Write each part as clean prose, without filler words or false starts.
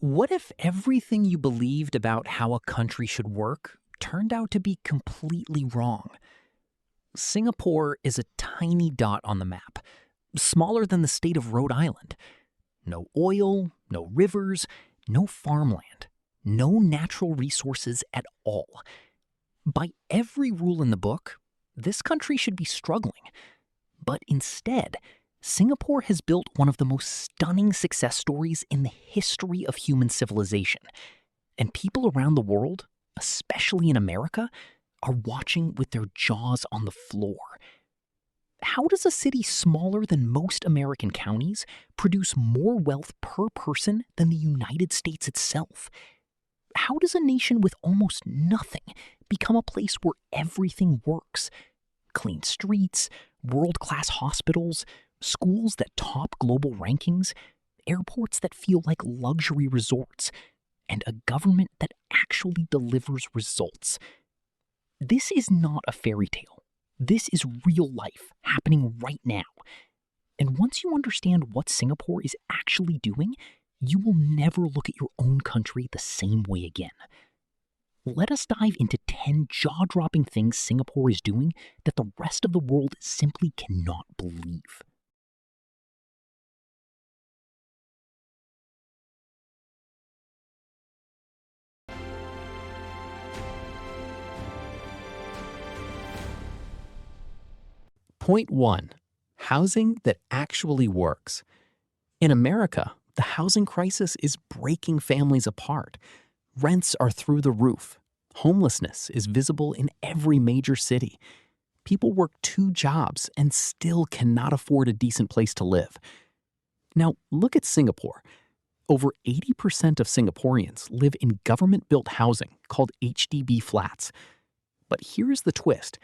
What if everything you believed about how a country should work turned out to be completely wrong? Singapore is a tiny dot on the map, smaller than the state of Rhode Island. No oil, no rivers, no farmland, no natural resources at all. By every rule in the book, this country should be struggling. But instead, Singapore has built one of the most stunning success stories in the history of human civilization. And people around the world, especially in America, are watching with their jaws on the floor. How does a city smaller than most American counties produce more wealth per person than the United States itself? How does a nation with almost nothing become a place where everything works? Clean streets, world-class hospitals, schools that top global rankings, airports that feel like luxury resorts, and a government that actually delivers results. This is not a fairy tale. This is real life happening right now. And once you understand what Singapore is actually doing, you will never look at your own country the same way again. Let us dive into 10 jaw-dropping things Singapore is doing that the rest of the world simply cannot believe. Point 1. Housing that actually works. In America, the housing crisis is breaking families apart. Rents are through the roof. Homelessness is visible in every major city. People work 2 jobs and still cannot afford a decent place to live. Now, look at Singapore. Over 80% of Singaporeans live in government-built housing called HDB flats. But here's the twist.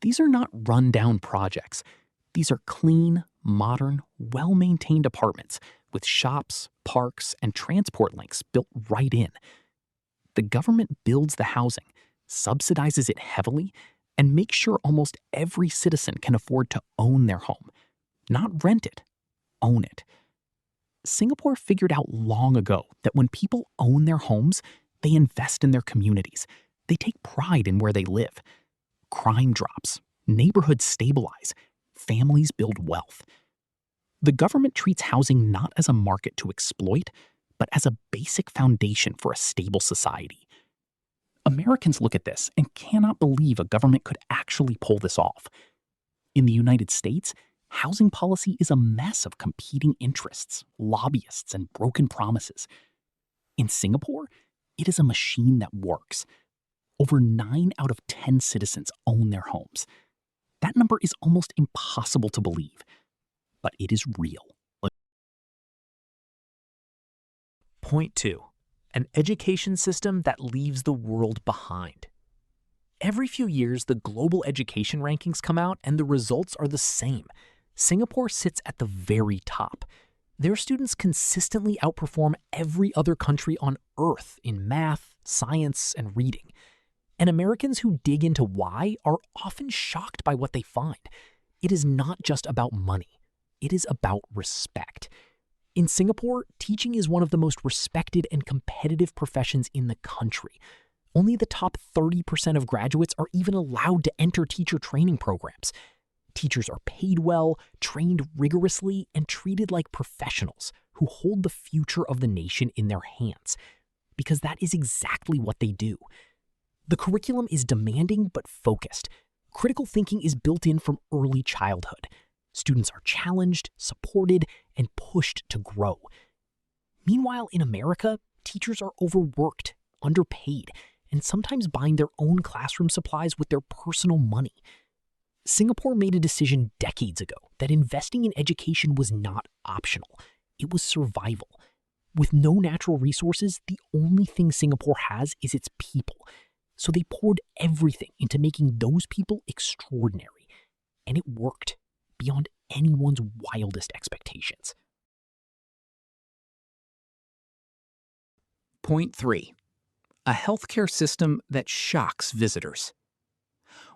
These are not run-down projects. These are clean, modern, well-maintained apartments with shops, parks, and transport links built right in. The government builds the housing, subsidizes it heavily, and makes sure almost every citizen can afford to own their home. Not rent it, own it. Singapore figured out long ago that when people own their homes, they invest in their communities. They take pride in where they live. Crime drops, neighborhoods stabilize, families build wealth. The government treats housing not as a market to exploit, but as a basic foundation for a stable society. Americans look at this and cannot believe a government could actually pull this off. In the United States, housing policy is a mess of competing interests, lobbyists, and broken promises. In Singapore, it is a machine that works. Over 9 out of 10 citizens own their homes. That number is almost impossible to believe, but it is real. Point 2. An education system that leaves the world behind. Every few years, the global education rankings come out and the results are the same. Singapore sits at the very top. Their students consistently outperform every other country on Earth in math, science, and reading. And Americans who dig into why are often shocked by what they find. It is not just about money. It is about respect. In Singapore, teaching is one of the most respected and competitive professions in the country. Only the top 30% of graduates are even allowed to enter teacher training programs. Teachers are paid well, trained rigorously, and treated like professionals who hold the future of the nation in their hands. Because that is exactly what they do. The curriculum is demanding but focused. Critical thinking is built in from early childhood. Students are challenged, supported, and pushed to grow. Meanwhile, in America, teachers are overworked, underpaid, and sometimes buying their own classroom supplies with their personal money. Singapore made a decision decades ago that investing in education was not optional. It was survival. With no natural resources, the only thing Singapore has is its people. So they poured everything into making those people extraordinary. And it worked beyond anyone's wildest expectations. Point 3. A healthcare system that shocks visitors.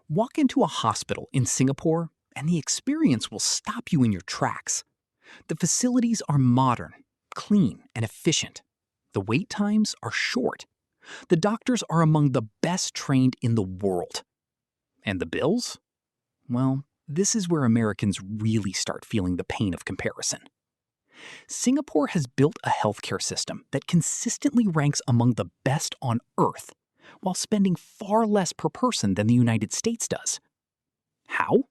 Walk into a hospital in Singapore and the experience will stop you in your tracks. The facilities are modern, clean, and efficient. The wait times are short. The doctors are among the best trained in the world. And the bills? Well, this is where Americans really start feeling the pain of comparison. Singapore has built a healthcare system that consistently ranks among the best on earth, while spending far less per person than the United States does. How?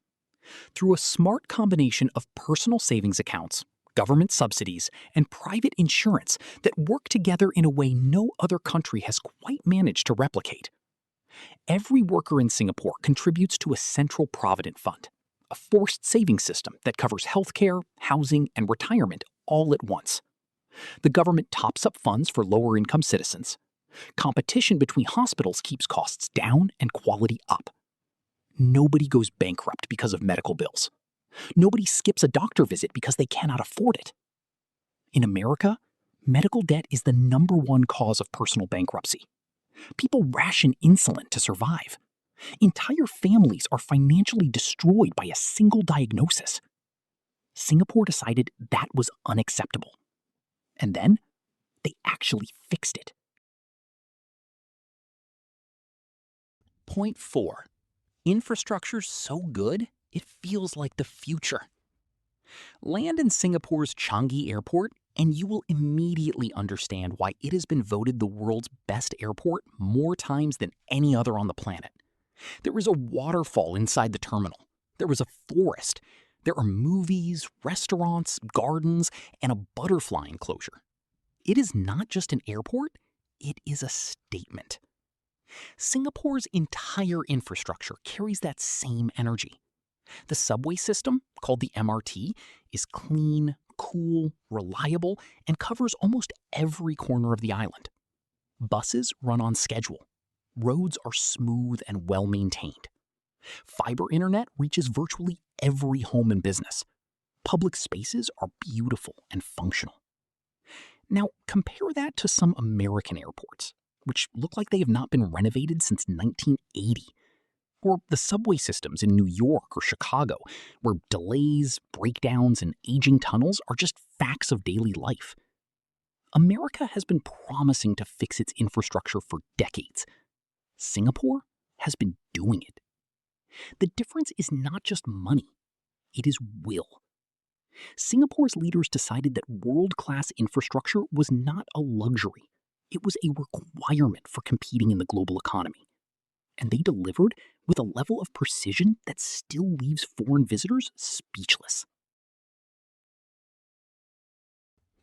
Through a smart combination of personal savings accounts, government subsidies, and private insurance that work together in a way no other country has quite managed to replicate. Every worker in Singapore contributes to a central provident fund, a forced savings system that covers healthcare, housing, and retirement all at once. The government tops up funds for lower-income citizens. Competition between hospitals keeps costs down and quality up. Nobody goes bankrupt because of medical bills. Nobody skips a doctor visit because they cannot afford it. In America, medical debt is the #1 cause of personal bankruptcy. People ration insulin to survive. Entire families are financially destroyed by a single diagnosis. Singapore decided that was unacceptable. And then, they actually fixed it. Point 4. Infrastructure's so good, it feels like the future. Land in Singapore's Changi airport, and you will immediately understand why it has been voted the world's best airport more times than any other on the planet. There is a waterfall inside the terminal. There is a forest. There are movies, restaurants, gardens, and a butterfly enclosure. It is not just an airport, it is a statement. Singapore's entire infrastructure carries that same energy. The subway system, called the MRT, is clean, cool, reliable, and covers almost every corner of the island. Buses run on schedule. Roads are smooth and well-maintained. Fiber internet reaches virtually every home and business. Public spaces are beautiful and functional. Now, compare that to some American airports, which look like they have not been renovated since 1980. Or the subway systems in New York or Chicago, where delays, breakdowns, and aging tunnels are just facts of daily life. America has been promising to fix its infrastructure for decades. Singapore has been doing it. The difference is not just money, it is will. Singapore's leaders decided that world-class infrastructure was not a luxury. It was a requirement for competing in the global economy. And they delivered with a level of precision that still leaves foreign visitors speechless.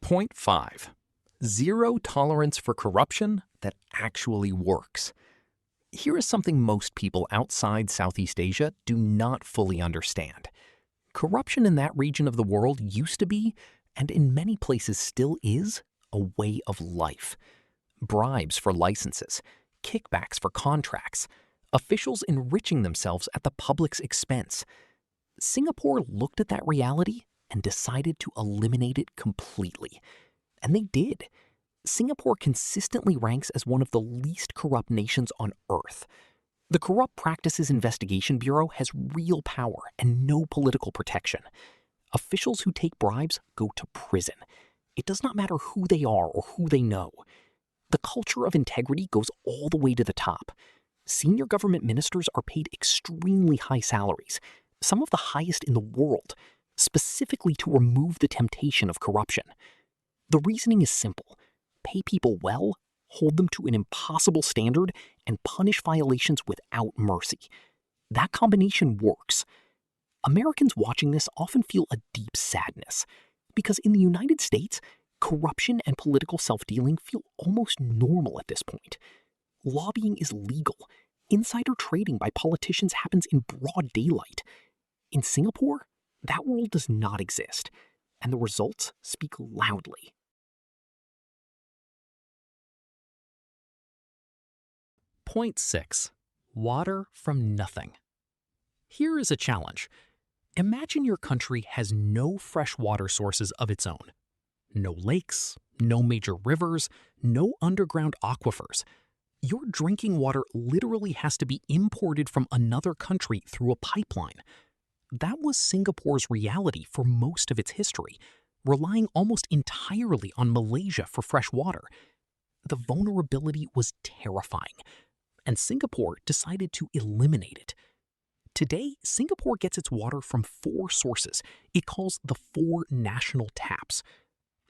Point 5. Zero tolerance for corruption that actually works. Here is something most people outside Southeast Asia do not fully understand. Corruption in that region of the world used to be, and in many places still is, a way of life. Bribes for licenses, kickbacks for contracts, officials enriching themselves at the public's expense. Singapore looked at that reality and decided to eliminate it completely. And they did. Singapore consistently ranks as one of the least corrupt nations on Earth. The Corrupt Practices Investigation Bureau has real power and no political protection. Officials who take bribes go to prison. It does not matter who they are or who they know. The culture of integrity goes all the way to the top. Senior government ministers are paid extremely high salaries, some of the highest in the world, specifically to remove the temptation of corruption. The reasoning is simple. Pay people well, hold them to an impossible standard, and punish violations without mercy. That combination works. Americans watching this often feel a deep sadness, because in the United States, corruption and political self-dealing feel almost normal at this point. Lobbying is legal. Insider trading by politicians happens in broad daylight. In Singapore, that world does not exist, and the results speak loudly. Point 6. Water from nothing. Here is a challenge. Imagine your country has no fresh water sources of its own. No lakes, no major rivers, no underground aquifers. Your drinking water literally has to be imported from another country through a pipeline. That was Singapore's reality for most of its history, relying almost entirely on Malaysia for fresh water. the vulnerability was terrifying, and Singapore decided to eliminate it. Today, Singapore gets its water from 4 sources it calls the 4 national taps.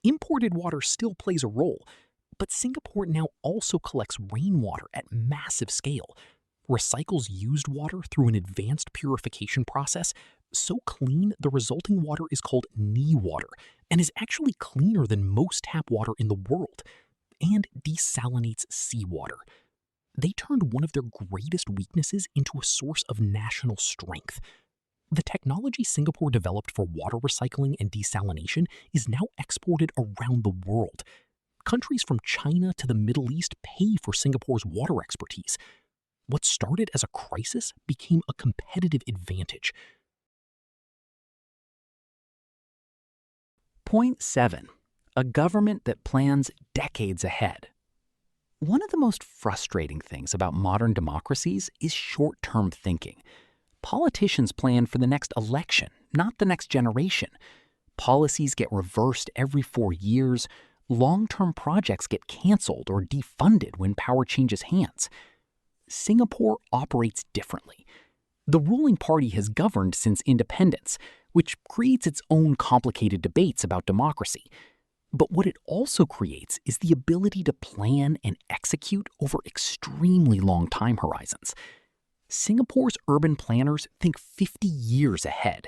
Imported water still plays a role, but Singapore now also collects rainwater at massive scale, recycles used water through an advanced purification process, so clean the resulting water is called water and is actually cleaner than most tap water in the world, and desalinates seawater. They turned one of their greatest weaknesses into a source of national strength. The technology Singapore developed for water recycling and desalination is now exported around the world. Countries from China to the Middle East pay for Singapore's water expertise. What started as a crisis became a competitive advantage. Point 7. A government that plans decades ahead. One of the most frustrating things about modern democracies is short-term thinking. Politicians plan for the next election, not the next generation. Policies get reversed every 4 years. Long-term projects get canceled or defunded when power changes hands. Singapore operates differently. The ruling party has governed since independence, which creates its own complicated debates about democracy. But what it also creates is the ability to plan and execute over extremely long time horizons. Singapore's urban planners think 50 years ahead.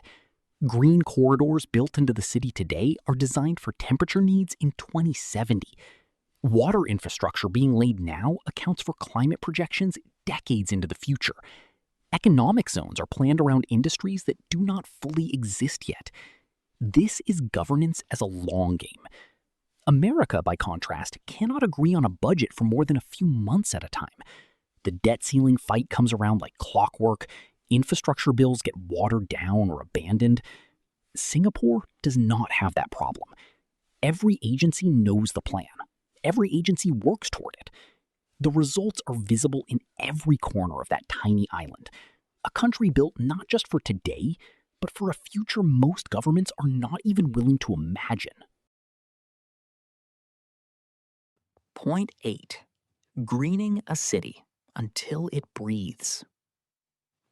Green corridors built into the city today are designed for temperature needs in 2070. Water infrastructure being laid now accounts for climate projections decades into the future. Economic zones are planned around industries that do not fully exist yet. This is governance as a long game. America, by contrast, cannot agree on a budget for more than a few months at a time. The debt ceiling fight comes around like clockwork. Infrastructure bills get watered down or abandoned. Singapore does not have that problem. Every agency knows the plan. Every agency works toward it. The results are visible in every corner of that tiny island. A country built not just for today, but for a future most governments are not even willing to imagine. Point 8. Greening a city until it breathes.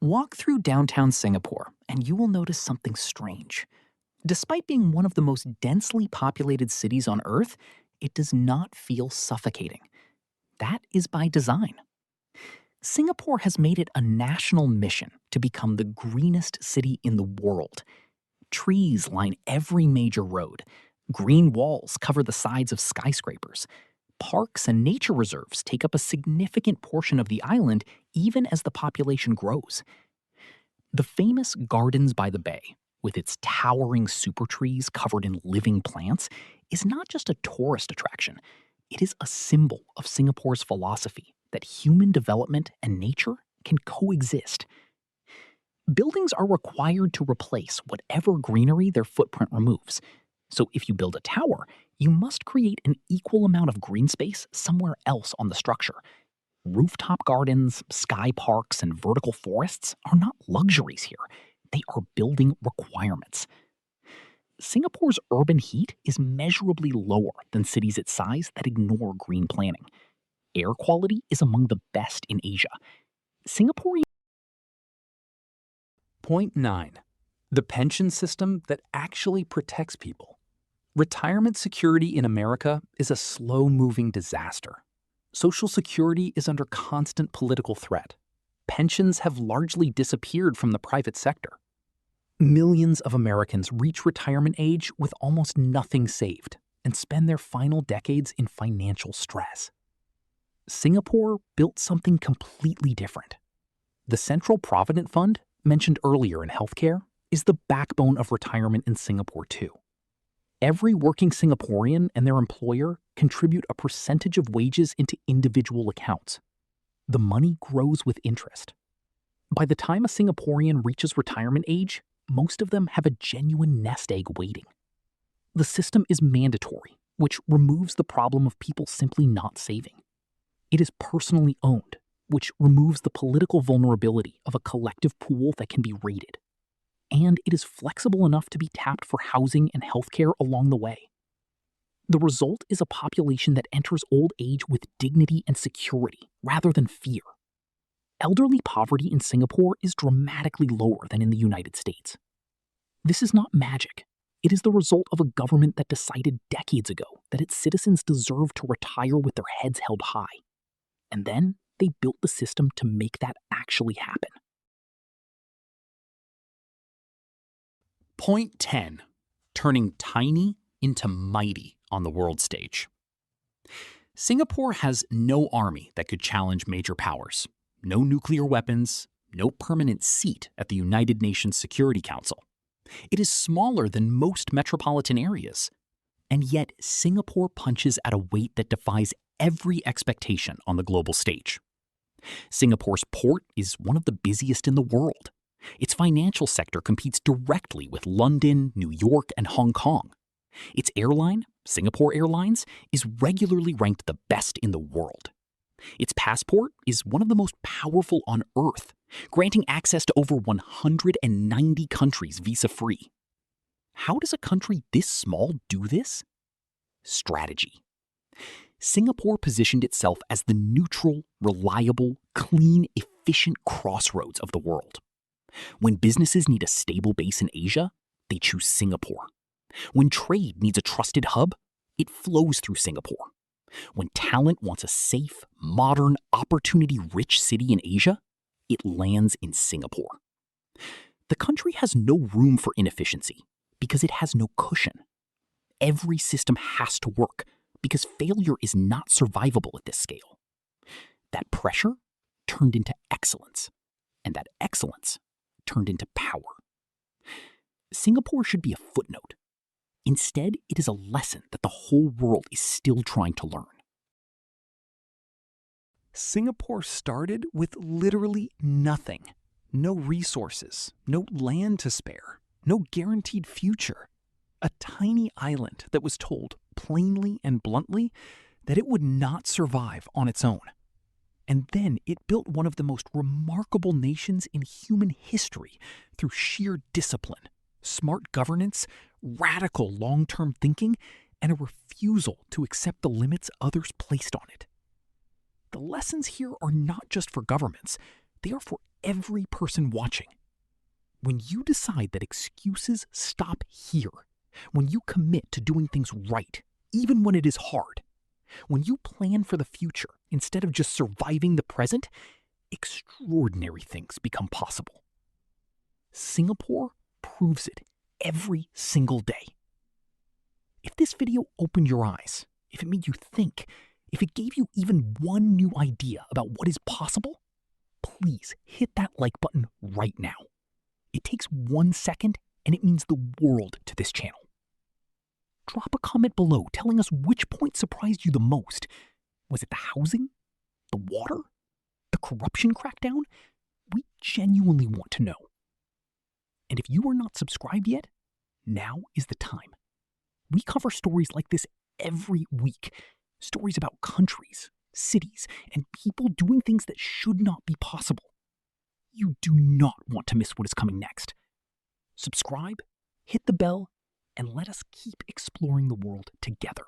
Walk through downtown Singapore and you will notice something strange. Despite being one of the most densely populated cities on Earth, it does not feel suffocating. That is by design. Singapore has made it a national mission to become the greenest city in the world. Trees line every major road. Green walls cover the sides of skyscrapers. Parks and nature reserves take up a significant portion of the island even as the population grows. The famous Gardens by the Bay, with its towering super trees covered in living plants, is not just a tourist attraction. It is a symbol of Singapore's philosophy that human development and nature can coexist. Buildings are required to replace whatever greenery their footprint removes. So if you build a tower, you must create an equal amount of green space somewhere else on the structure. Rooftop gardens, sky parks, and vertical forests are not luxuries here. They are building requirements. Singapore's urban heat is measurably lower than cities its size that ignore green planning. Air quality is among the best in Asia. Singaporean. Point 9. The pension system that actually protects people. Retirement security in America is a slow-moving disaster. Social Security is under constant political threat. Pensions have largely disappeared from the private sector. Millions of Americans reach retirement age with almost nothing saved and spend their final decades in financial stress. Singapore built something completely different. The Central Provident Fund, mentioned earlier in healthcare, is the backbone of retirement in Singapore too. Every working Singaporean and their employer contribute a percentage of wages into individual accounts. The money grows with interest. By the time a Singaporean reaches retirement age, most of them have a genuine nest egg waiting. The system is mandatory, which removes the problem of people simply not saving. It is personally owned, which removes the political vulnerability of a collective pool that can be raided. And it is flexible enough to be tapped for housing and healthcare along the way. The result is a population that enters old age with dignity and security rather than fear. Elderly poverty in Singapore is dramatically lower than in the United States. This is not magic. It is the result of a government that decided decades ago that its citizens deserve to retire with their heads held high. And then they built the system to make that actually happen. Point 10. Turning tiny into mighty on the world stage. Singapore has no army that could challenge major powers, no nuclear weapons, no permanent seat at the United Nations Security Council. It is smaller than most metropolitan areas, and yet Singapore punches at a weight that defies every expectation on the global stage. Singapore's port is one of the busiest in the world. Its financial sector competes directly with London, New York, and Hong Kong. Its airline, Singapore Airlines, is regularly ranked the best in the world. Its passport is one of the most powerful on Earth, granting access to over 190 countries visa-free. How does a country this small do this? Strategy. Singapore positioned itself as the neutral, reliable, clean, efficient crossroads of the world. When businesses need a stable base in Asia, they choose Singapore. When trade needs a trusted hub, it flows through Singapore. When talent wants a safe, modern, opportunity-rich city in Asia, it lands in Singapore. The country has no room for inefficiency because it has no cushion. Every system has to work because failure is not survivable at this scale. That pressure turned into excellence, and that excellence turned into power. Singapore should be a footnote. Instead, it is a lesson that the whole world is still trying to learn. Singapore started with literally nothing. No resources, no land to spare, no guaranteed future. A tiny island that was told plainly and bluntly that it would not survive on its own. And then it built one of the most remarkable nations in human history through sheer discipline, smart governance, radical long-term thinking, and a refusal to accept the limits others placed on it. The lessons here are not just for governments, they are for every person watching. When you decide that excuses stop here, when you commit to doing things right, even when it is hard, when you plan for the future instead of just surviving the present, extraordinary things become possible. Singapore proves it every single day. If this video opened your eyes, if it made you think, if it gave you even one new idea about what is possible, please hit that like button right now. It takes 1 second and it means the world to this channel. Drop a comment below telling us which point surprised you the most. Was it the housing? The water? The corruption crackdown? We genuinely want to know. And if you are not subscribed yet, now is the time. We cover stories like this every week. Stories about countries, cities, and people doing things that should not be possible. You do not want to miss what is coming next. Subscribe, hit the bell, and let us keep exploring the world together.